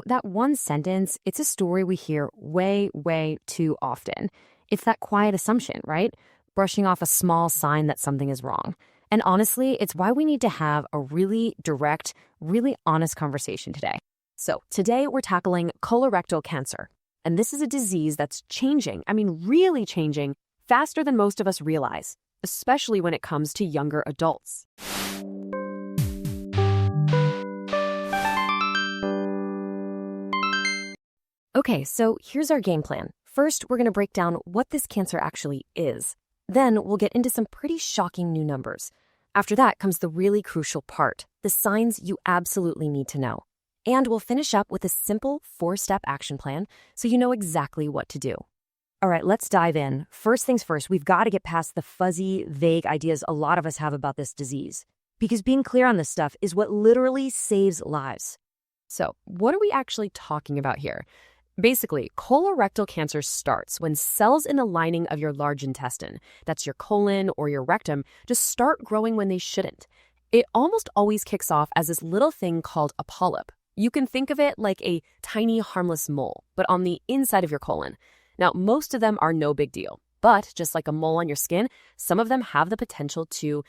That one sentence, it's a story we hear way, way too often. It's that quiet assumption, right? Brushing off a small sign that something is wrong. And honestly, it's why we need to have a really direct, really honest conversation today. So today we're tackling colorectal cancer. And this is a disease that's changing, really changing, faster than most of us realize, especially when it comes to younger adults. Okay, so here's our game plan. First, we're going to break down what this cancer actually is. Then we'll get into some pretty shocking new numbers. After that comes the really crucial part, the signs you absolutely need to know. And we'll finish up with a simple 4-step action plan so you know exactly what to do. All right, let's dive in. First things first, we've got to get past the fuzzy, vague ideas a lot of us have about this disease. Because being clear on this stuff is what literally saves lives. So, what are we actually talking about here? Basically, colorectal cancer starts when cells in the lining of your large intestine, that's your colon or your rectum, just start growing when they shouldn't. It almost always kicks off as this little thing called a polyp. You can think of it like a tiny, harmless mole, but on the inside of your colon. Now, most of them are no big deal, but just like a mole on your skin, some of them have the potential to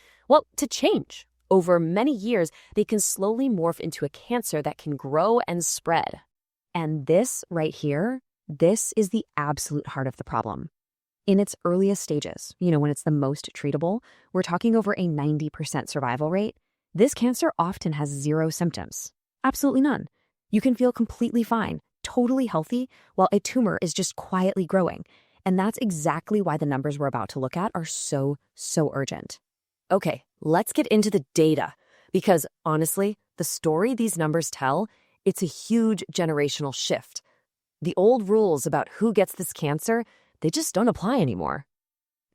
change. Over many years, they can slowly morph into a cancer that can grow and spread. And this right here, this is the absolute heart of the problem. In its earliest stages, when it's the most treatable, we're talking over a 90% survival rate. This cancer often has 0 symptoms. Absolutely none. You can feel completely fine, totally healthy, while a tumor is just quietly growing. And that's exactly why the numbers we're about to look at are so urgent. Okay, let's get into the data. Because honestly, the story these numbers tell, it's a huge generational shift. The old rules about who gets this cancer, they just don't apply anymore.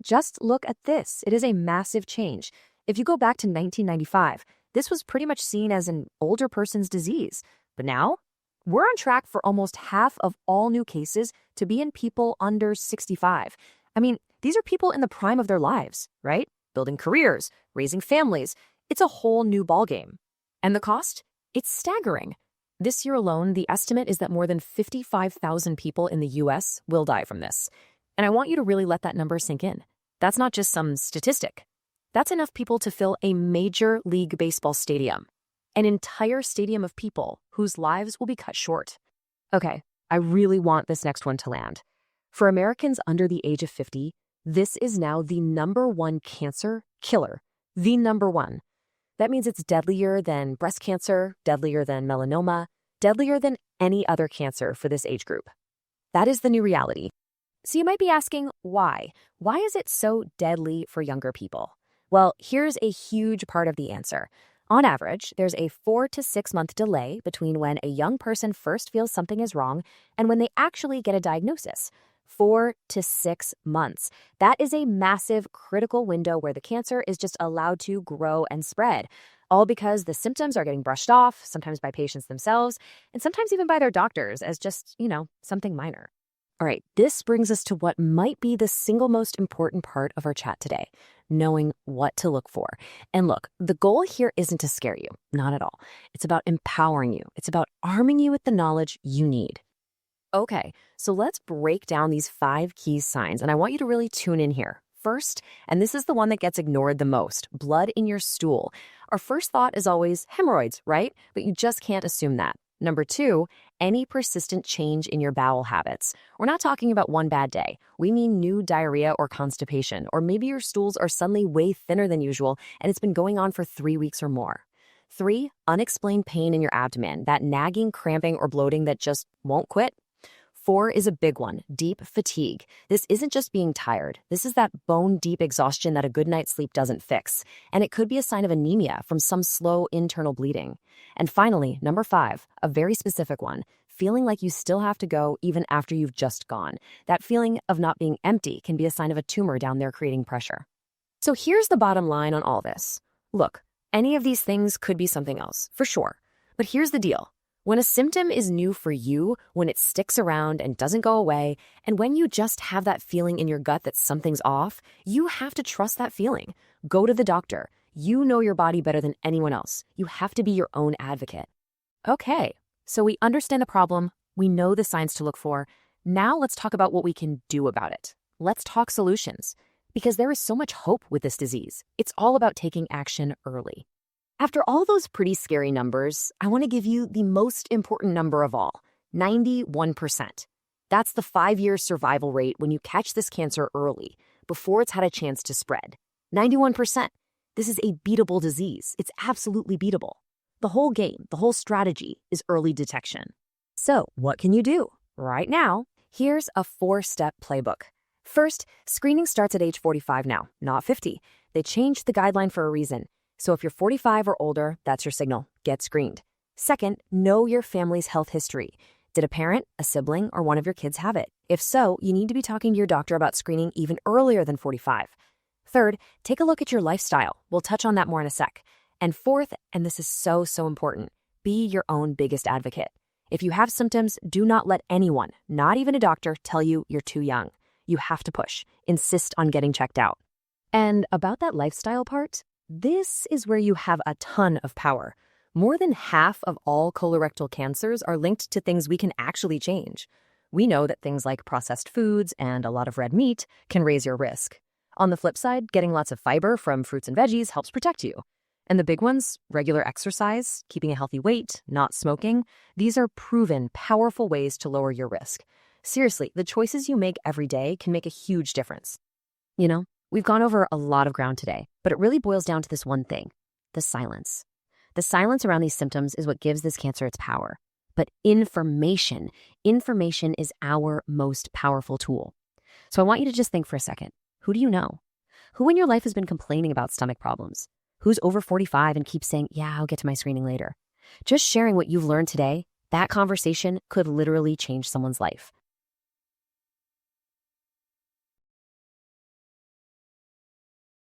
Just look at this. It is a massive change. If you go back to 1995, this was pretty much seen as an older person's disease. But now, we're on track for almost half of all new cases to be in people under 65. These are people in the prime of their lives, right? Building careers, raising families. It's a whole new ballgame. And the cost? It's staggering. This year alone, the estimate is that more than 55,000 people in the U.S. will die from this. And I want you to really let that number sink in. That's not just some statistic. That's enough people to fill a Major League Baseball stadium. An entire stadium of people whose lives will be cut short. Okay, I really want this next one to land. For Americans under the age of 50, this is now the #1 cancer killer. The #1. That means it's deadlier than breast cancer, deadlier than melanoma, deadlier than any other cancer for this age group. That is the new reality. So you might be asking, why? Why is it so deadly for younger people? Well, here's a huge part of the answer. On average, there's a 4 to 6 month delay between when a young person first feels something is wrong and when they actually get a diagnosis. 4 to 6 months. That is a massive critical window where the cancer is just allowed to grow and spread, all because the symptoms are getting brushed off, sometimes by patients themselves, and sometimes even by their doctors as just, something minor. All right, this brings us to what might be the single most important part of our chat today, knowing what to look for. And look, the goal here isn't to scare you, not at all. It's about empowering you. It's about arming you with the knowledge you need. Okay, so let's break down these 5 key signs, and I want you to really tune in here. First, and this is the one that gets ignored the most, blood in your stool. Our first thought is always hemorrhoids, right? But you just can't assume that. Number 2, any persistent change in your bowel habits. We're not talking about one bad day. We mean new diarrhea or constipation, or maybe your stools are suddenly way thinner than usual and it's been going on for 3 weeks or more. 3, unexplained pain in your abdomen, that nagging, cramping, or bloating that just won't quit. 4 is a big one, deep fatigue. This isn't just being tired. This is that bone-deep exhaustion that a good night's sleep doesn't fix. And it could be a sign of anemia from some slow internal bleeding. And finally, number 5, a very specific one, feeling like you still have to go even after you've just gone. That feeling of not being empty can be a sign of a tumor down there creating pressure. So here's the bottom line on all this. Look, any of these things could be something else, for sure. But here's the deal. When a symptom is new for you, when it sticks around and doesn't go away, and when you just have that feeling in your gut that something's off, you have to trust that feeling. Go to the doctor. You know your body better than anyone else. You have to be your own advocate. Okay, So we understand the problem, we know the signs to look for. Now let's talk about what we can do about it. Let's talk solutions. Because there is so much hope with this disease. It's all about taking action early. After all those pretty scary numbers, I want to give you the most important number of all, 91%. That's the 5-year survival rate when you catch this cancer early, before it's had a chance to spread. 91%. This is a beatable disease. It's absolutely beatable. The whole game, the whole strategy is early detection. So, what can you do? Right now, here's a 4-step playbook. First, screening starts at age 45 now, not 50. They changed the guideline for a reason. So if you're 45 or older, that's your signal. Get screened. Second, know your family's health history. Did a parent, a sibling, or one of your kids have it? If so, you need to be talking to your doctor about screening even earlier than 45. Third, take a look at your lifestyle. We'll touch on that more in a sec. And fourth, and this is so important, be your own biggest advocate. If you have symptoms, do not let anyone, not even a doctor, tell you you're too young. You have to push. Insist on getting checked out. And about that lifestyle part, this is where you have a ton of power. More than half of all colorectal cancers are linked to things we can actually change. We know that things like processed foods and a lot of red meat can raise your risk. On the flip side, getting lots of fiber from fruits and veggies helps protect you. And the big ones, regular exercise, keeping a healthy weight, not smoking, these are proven, powerful ways to lower your risk. Seriously, the choices you make every day can make a huge difference. You know, we've gone over a lot of ground today, but it really boils down to this one thing, the silence. The silence around these symptoms is what gives this cancer its power. But information is our most powerful tool. So I want you to just think for a second. Who do you know? Who in your life has been complaining about stomach problems? Who's over 45 and keeps saying, yeah, I'll get to my screening later? Just sharing what you've learned today, that conversation could literally change someone's life.